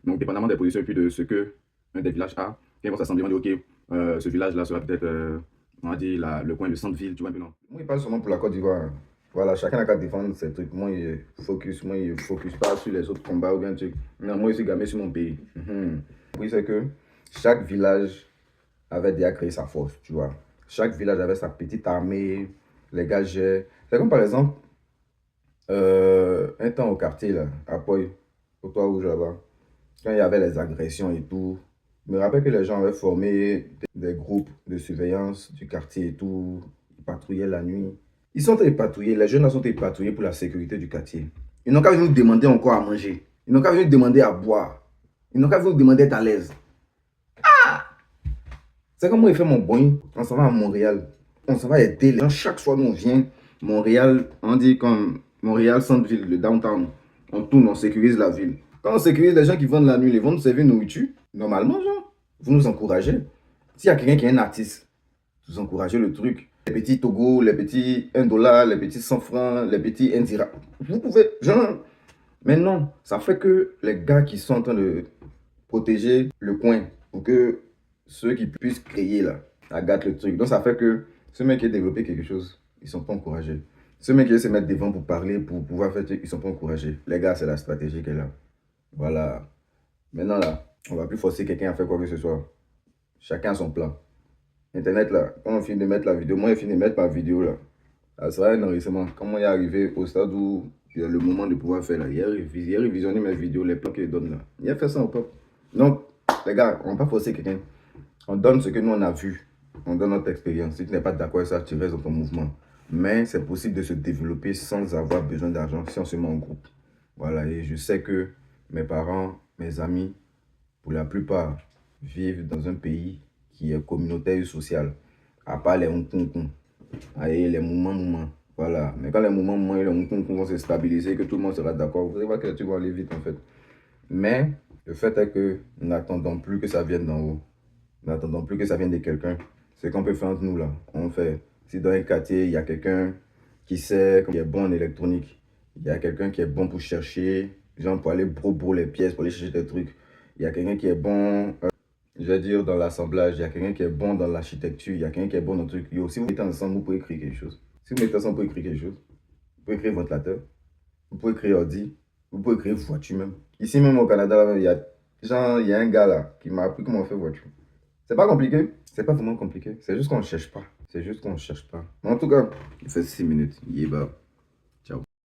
Donc, dépendamment des positions et puis de ce que un des villages a, quand ils vont s'assembler, on dit, OK, ce village-là sera peut-être, on va dire, le coin, le centre-ville, tu vois un peu, non? Moi, il parle seulement pour la Côte d'Ivoire, hein. Voilà, chacun n'a qu'à défendre ses trucs. Moi, il focus pas sur les autres combats ou bien truc. Non, moi, je suis gamé sur mon pays. Oui, c'est que chaque village avait déjà créé sa force, tu vois. Chaque village avait sa petite armée, les gars gèrent. C'est comme par exemple, un temps au quartier, là, à Poy, au Toit Rouge là-bas, quand il y avait les agressions et tout, je me rappelle que les gens avaient formé des groupes de surveillance du quartier et tout, ils patrouillaient la nuit. Ils sont allés patrouiller, les jeunes sont allés patrouiller pour la sécurité du quartier. Ils n'ont qu'à venir nous demander encore à manger. Ils n'ont qu'à venir nous demander à boire. Ils n'ont qu'à venir nous demander d'être à l'aise. C'est comme moi, il fait mon boing. On s'en va à Montréal. On s'en va aider les gens. Chaque fois, nous, on vient. Montréal, on dit comme Montréal, centre-ville, le downtown. On tourne, on sécurise la ville. Quand on sécurise les gens qui vendent la nuit, ils vont nous servir nourriture. Normalement, genre, vous nous encouragez. S'il y a quelqu'un qui est un artiste, vous encouragez le truc. Les petits Togo, les petits 1 $, les petits 100 francs, les petits 1 dira. Vous pouvez, genre. Mais non, ça fait que les gars qui sont en train de protéger le coin pour que ceux qui puissent créer là, gâtent le truc. Donc ça fait que ceux mecs qui ont développé quelque chose, ils sont pas encouragés. Ceux mecs qui veulent se mettre devant pour parler, pour pouvoir faire truc, ils sont pas encouragés. Les gars, c'est la stratégie qui est là. Voilà. Maintenant là, on va plus forcer quelqu'un à faire quoi que ce soit. Chacun a son plan. Internet là, quand on finit de mettre la vidéo, moi je finis de mettre ma vidéo là. Ça sera un enregistrement. Comment il est arrivé au stade où il y a le moment de pouvoir faire là. Il a révisionné mes vidéos, les plans qu'il donne là. Il a fait ça au peuple. Donc, les gars, on ne va pas forcer quelqu'un. On donne ce que nous on a vu. On donne notre expérience. Si tu n'es pas d'accord avec ça, tu restes dans ton mouvement. Mais c'est possible de se développer sans avoir besoin d'argent si on se met en groupe. Voilà, et je sais que mes parents, mes amis, pour la plupart, vivent dans un pays qui est communautaire et social. À part les Hongkong. Allez, les mouvements. Voilà. Mais quand les mouvements et les Hongkong vont se stabiliser, que tout le monde sera d'accord, vous allez voir que tu vas aller vite en fait. Mais le fait est que nous n'attendons plus que ça vienne d'en haut. Nous n'attendons plus que ça vienne de quelqu'un. Ce qu'on peut faire entre nous là, on fait. Si dans un quartier, il y a quelqu'un qui sait, qui est bon en électronique, il y a quelqu'un qui est bon pour chercher, genre pour aller bro les pièces, pour aller chercher des trucs. Il y a quelqu'un qui est bon, je vais dire, dans l'assemblage. Il y a quelqu'un qui est bon dans l'architecture. Il y a quelqu'un qui est bon dans le truc. Yo, si vous mettez ensemble, vous pouvez créer quelque chose. Si vous mettez ensemble, vous pouvez créer quelque chose. Vous pouvez créer ventilateur. Vous pouvez créer ordi. Vous pouvez créer voiture même. Ici même au Canada, là, il y a un gars là qui m'a appris comment faire voiture. C'est pas compliqué. C'est pas vraiment compliqué. C'est juste qu'on ne cherche pas. C'est juste qu'on ne cherche pas. Mais en tout cas, il fait 6 minutes. Il est bas.